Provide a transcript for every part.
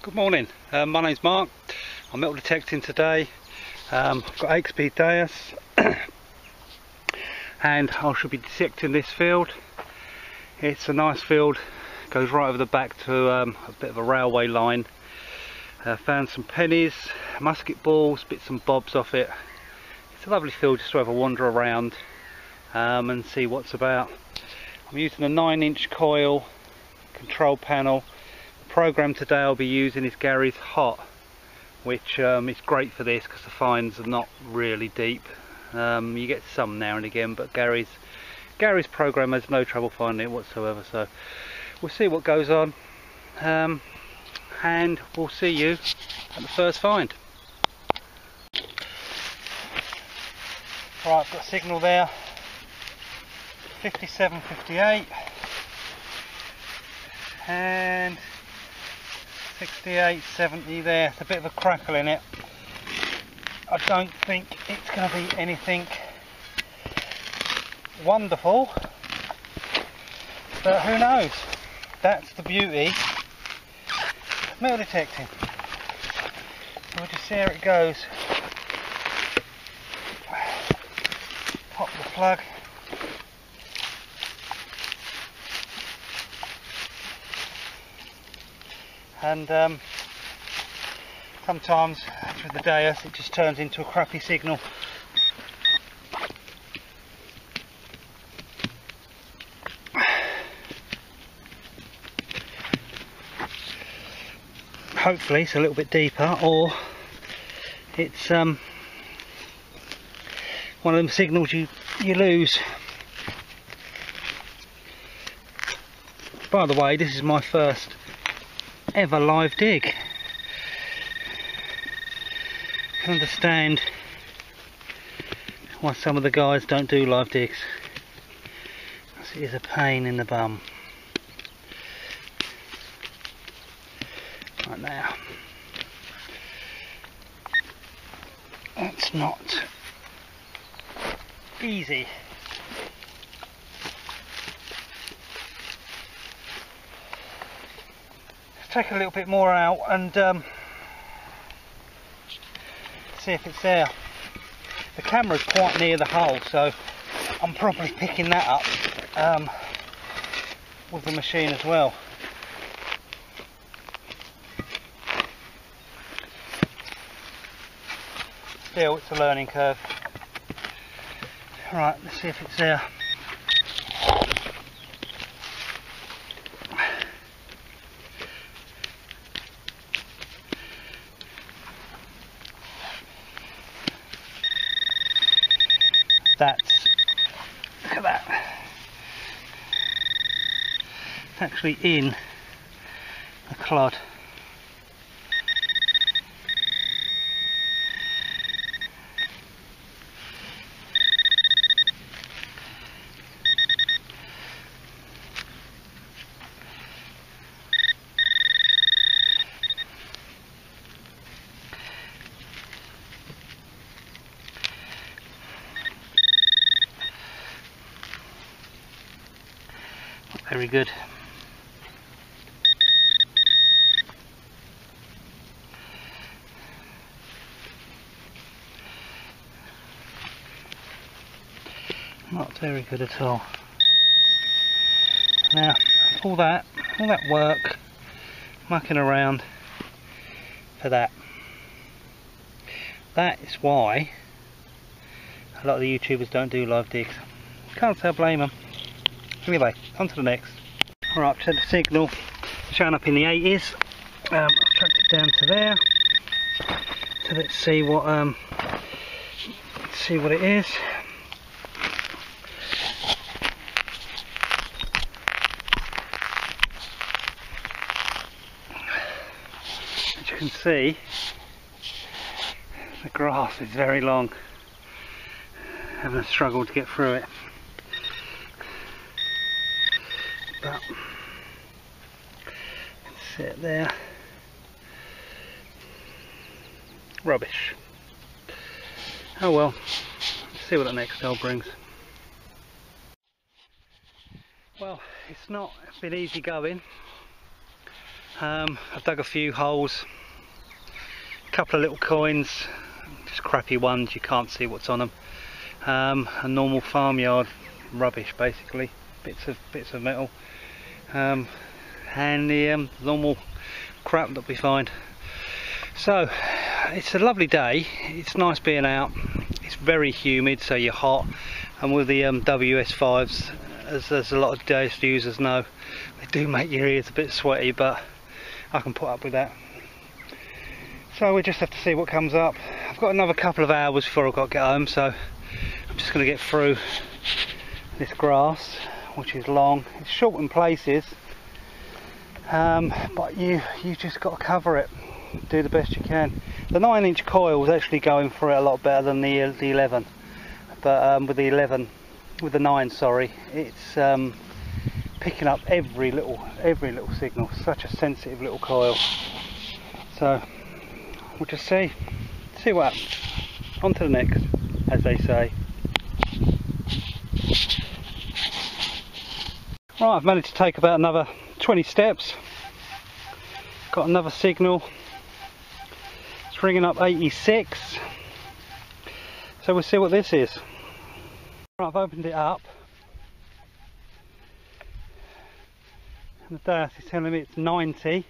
Good morning, my name's Mark. I'm metal detecting today. I've got 8-speed Deus and I should be detecting this field. It's a nice field, goes right over the back to a bit of a railway line. Found some pennies, musket balls, bits and bobs off it. It's a lovely field just to have a wander around and see what's about. I'm using a 9-inch coil control panel. Program today I'll be using is Gary's Hot, which is great for this because the finds are not really deep. You get some now and again, but Gary's program has no trouble finding it whatsoever. So we'll see what goes on, and we'll see you at the first find. Right, I've got a signal there, 57.58 and 68.70 there. It's a bit of a crackle in it. I don't think it's going to be anything wonderful, but who knows? That's the beauty of metal detecting. So we'll just see how it goes. Pop the plug. And sometimes with the Deus it just turns into a crappy signal. Hopefully it's a little bit deeper, or it's one of them signals you lose. By the way, this is my first ever live dig. I can understand why some of the guys don't do live digs. It is a pain in the bum. Right now, that's not easy. Take a little bit more out and see if it's there. The camera's quite near the hole, so I'm probably picking that up with the machine as well. Still, it's a learning curve. Right, let's see if it's there. Look at that. It's actually in the clod. Very good. Not very good at all. Now, all that work, mucking around for that. That is why a lot of the YouTubers don't do live digs. Can't say I blame them. Anyway, on to the next. Alright, so the signal showing up in the 80s. I've tracked it down to there. So let's see what it is. As you can see, the grass is very long. Having a struggle to get through it. But sit there. Rubbish. Oh well, let's see what the next hole brings. Well, it's not been easy going. I've dug a few holes, a couple of little coins, just crappy ones, you can't see what's on them. A normal farmyard rubbish, basically, bits of metal, and the normal crap that we find. So it's a lovely day, it's nice being out, it's very humid, so you're hot, and with the WS5s, as a lot of Deus users know, they do make your ears a bit sweaty, but I can put up with that. So we just have to see what comes up. I've got another couple of hours before I've got to get home, so I'm just going to get through this grass, which is long. It's short in places, but you just got to cover it, do the best you can. The 9-inch coil is actually going for it a lot better than the 11, but with the 9, sorry, it's picking up every little signal. Such a sensitive little coil. So we'll just see what happens. On to the next, as they say. Right, I've managed to take about another 20 steps. Got another signal. It's ringing up 86. So we'll see what this is. Right, I've opened it up. And the data is telling me it's 90.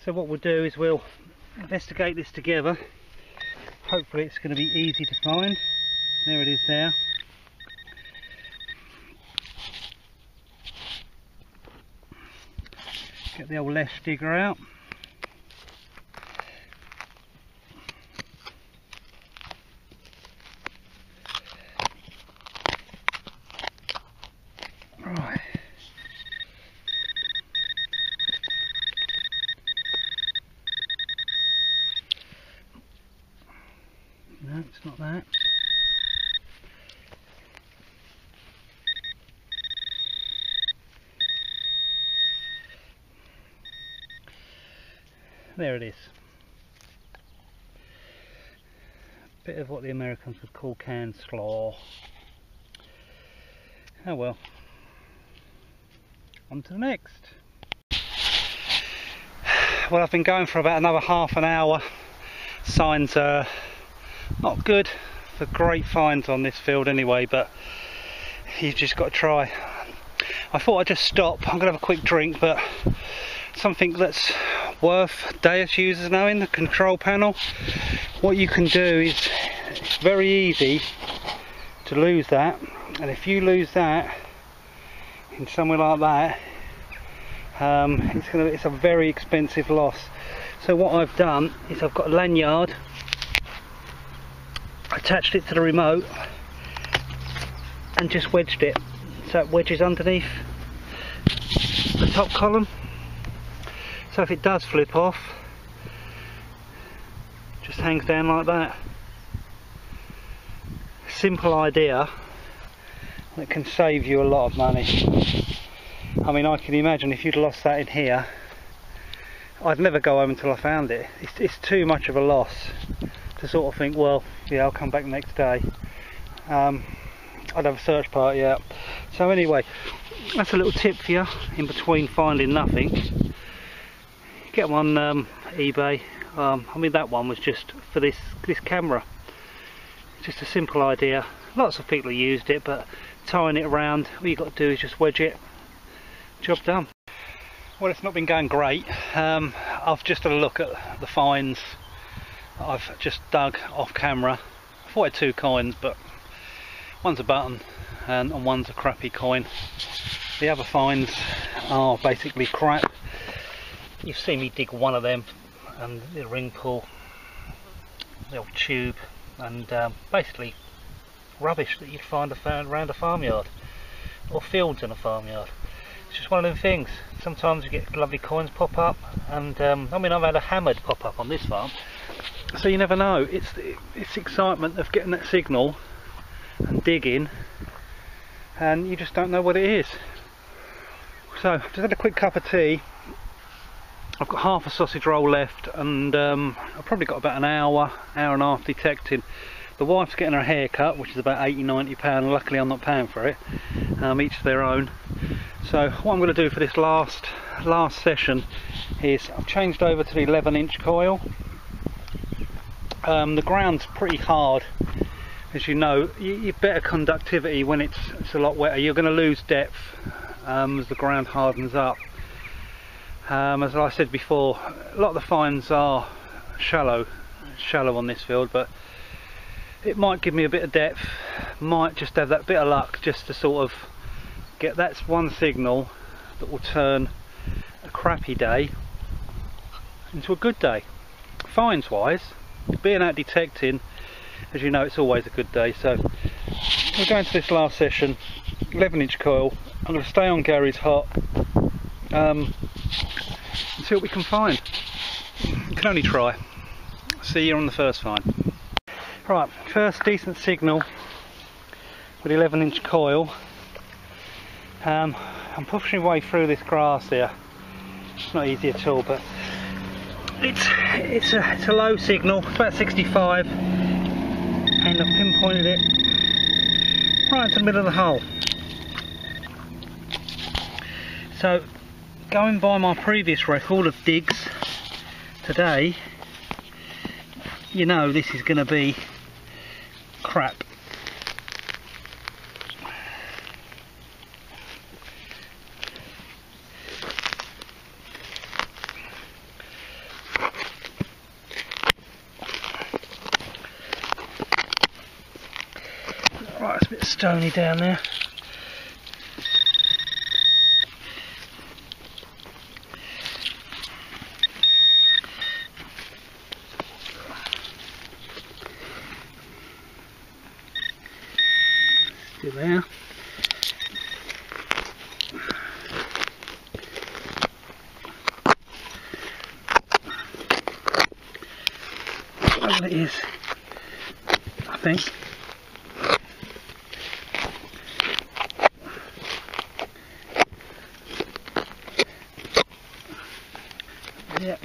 So what we'll do is we'll investigate this together. Hopefully it's going to be easy to find. There it is there. Get the old left digger out. Right. No, it's not that. There it is. Bit of what the Americans would call canned slaw. Oh well. On to the next. Well, I've been going for about another half an hour. Signs are not good for great finds on this field anyway, but you've just got to try. I thought I'd just stop. I'm going to have a quick drink, but something that's worth Deus users knowing, the control panel. What you can do is, it's very easy to lose that, and if you lose that in somewhere like that, it's a very expensive loss. So what I've done is I've got a lanyard, attached it to the remote and just wedged it, so it wedges underneath the top column. So if it does flip off, it just hangs down like that. Simple idea that can save you a lot of money. I mean, I can imagine if you'd lost that in here, I'd never go home until I found it. It's too much of a loss to sort of think, well, yeah, I'll come back the next day. I'd have a search party out. So anyway, that's a little tip for you in between finding nothing. Get them on eBay. I mean, that one was just for this camera. Just a simple idea. Lots of people have used it, but tying it around, all you've got to do is just wedge it. Job done. Well, it's not been going great. I've just had a look at the finds that I've just dug off camera. I thought I had 2 coins, but one's a button and one's a crappy coin. The other finds are basically crap. You've seen me dig one of them, and the ring pull, the old tube, and basically rubbish that you'd find around a farmyard or fields in a farmyard. It's just one of them things. Sometimes you get lovely coins pop up, and I mean, I've had a hammered pop up on this farm, so you never know. It's excitement of getting that signal and digging, and you just don't know what it is. So just had a quick cup of tea. I've got half a sausage roll left, and I've probably got about an hour and a half detecting. The wife's getting her hair cut, which is about £80–90. Luckily I'm not paying for it. Each to their own. So what I'm going to do for this last session is I've changed over to the 11-inch coil. The ground's pretty hard, as you know. You've better conductivity when it's a lot wetter. You're going to lose depth as the ground hardens up. As I said before, a lot of the fines are shallow on this field, but it might give me a bit of depth. Might just have that bit of luck just to sort of get, that's one signal that will turn a crappy day into a good day. Fines wise, being out detecting, as you know, it's always a good day. So we're going to this last session, 11-inch coil. I'm going to stay on Gary's hot and see what we can find. You can only try. See you on the first find. Right, first decent signal with 11-inch coil. I'm pushing my way through this grass here. It's not easy at all, but it's a low signal. It's about 65, and I've pinpointed it right into the middle of the hole. So, going by my previous record of digs today, you know this is going to be crap. Right, it's a bit stony down there. Still there. Well, it is, I think. Yeah.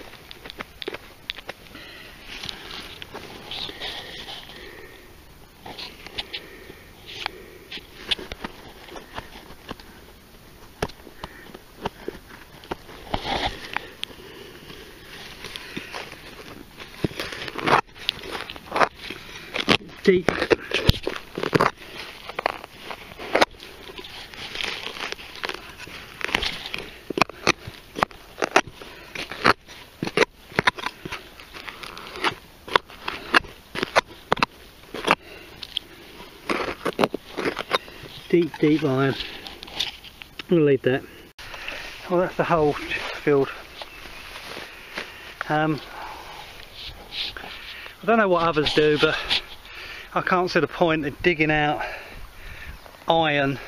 Deep. Deep iron. I'm gonna leave that. Well, that's the whole field. I don't know what others do, but I can't see the point of digging out iron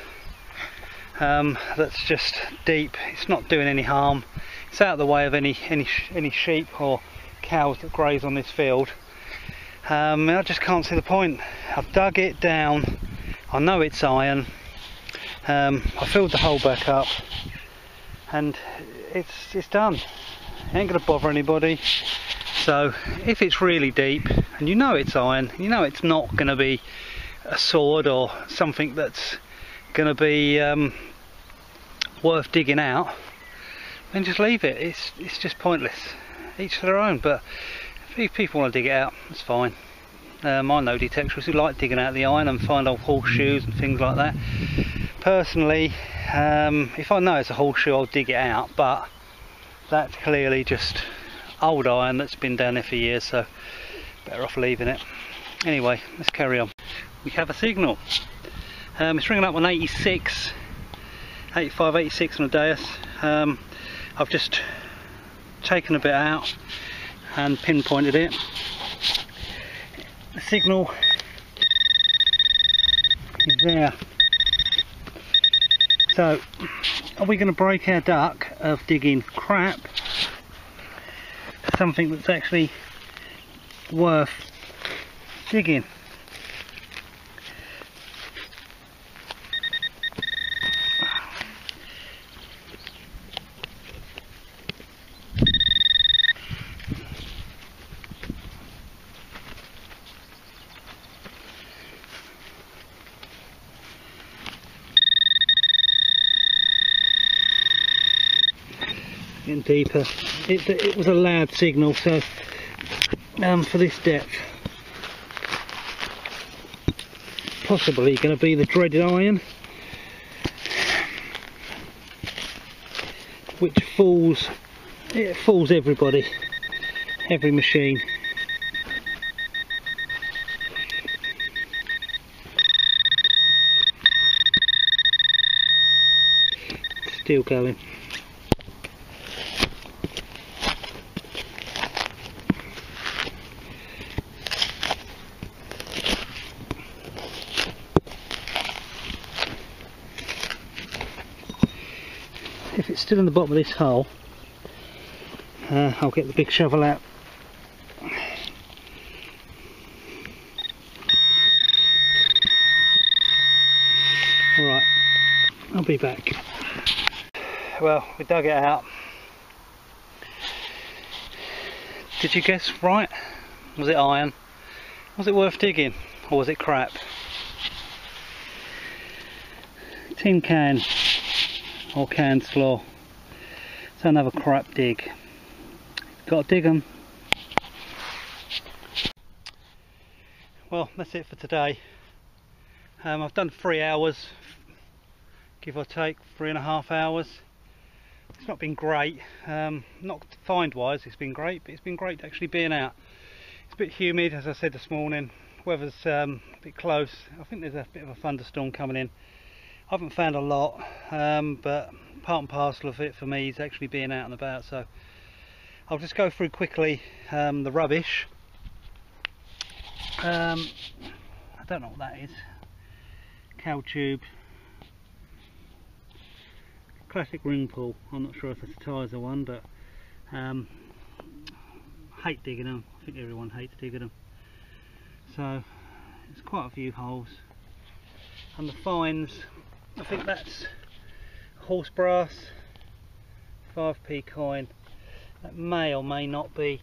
that's just deep. It's not doing any harm. It's out of the way of any sheep or cows that graze on this field. I just can't see the point. I've dug it down. I know it's iron. I filled the hole back up, and it's done. It ain't gonna bother anybody. So if it's really deep and you know it's iron, you know it's not going to be a sword or something that's going to be worth digging out, then just leave it. It's just pointless. Each to their own. But if people want to dig it out, that's fine. I know detectorists who like digging out the iron and find old horseshoes and things like that. Personally, if I know it's a horseshoe, I'll dig it out, but that's clearly just old iron that's been down there for years, so better off leaving it. Anyway, let's carry on. We have a signal. It's ringing up on 86, 85, 86 on a Deus. I've just taken a bit out and pinpointed it. The signal is there. So, are we going to break our duck of digging crap for something that's actually worth digging? getting deeper. It was a loud signal, so for this depth, possibly going to be the dreaded iron, which fools everybody, every machine. Still going. If it's still in the bottom of this hole, I'll get the big shovel out. Alright, I'll be back. Well, we dug it out. Did you guess right? Was it iron? Was it worth digging? Or was it crap? Tin can or canned slaw. It's another crap dig. Gotta dig them. Well, that's it for today. I've done 3 hours, give or take 3.5 hours. It's not been great, not find wise it's been great, but it's been great actually being out. It's a bit humid, as I said this morning, weather's a bit close. I think there's a bit of a thunderstorm coming in. I haven't found a lot, but part and parcel of it for me is actually being out and about. So I'll just go through quickly the rubbish. I don't know what that is. Cow tube, classic ring pull. I'm not sure if it's a Tizer one, but hate digging them. I think everyone hates digging them. So it's quite a few holes. And the fines, I think that's horse brass, 5p coin. That may or may not be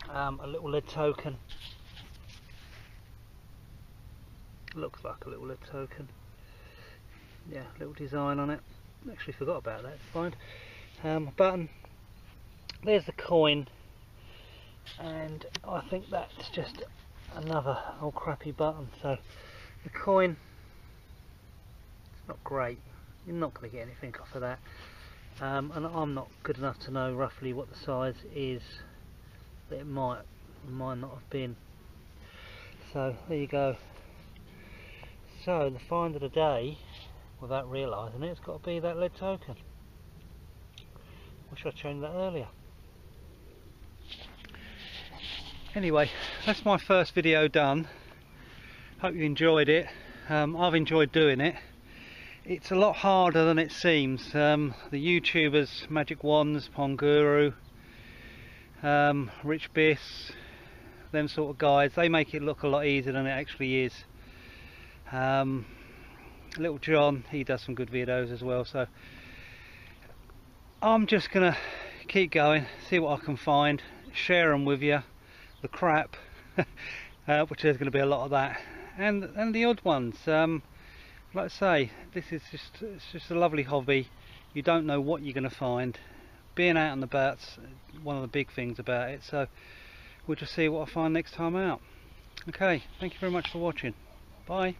a little lead token. Looks like a little lead token. Yeah, little design on it. Actually forgot about that. Fine. Button. There's the coin, and I think that's just another old crappy button. So the coin, it's not great. You're not going to get anything off of that. And I'm not good enough to know roughly what the size is that it might not have been. So there you go. So the find of the day, without realising it, it's got to be that lead token. Wish I'd shown that earlier. Anyway, that's my first video done. Hope you enjoyed it. I've enjoyed doing it. It's a lot harder than it seems. The YouTubers, Magic Wands, Ponguru, Rich Biss, them sort of guys, they make it look a lot easier than it actually is. Little John, he does some good videos as well, so I'm just gonna keep going, see what I can find, share them with you, the crap, which there's going to be a lot of that, and the odd ones. Like I say, this is just a lovely hobby. You don't know what you're going to find. Being out and about's one of the big things about it, so we'll just see what I find next time out. Okay, thank you very much for watching. Bye.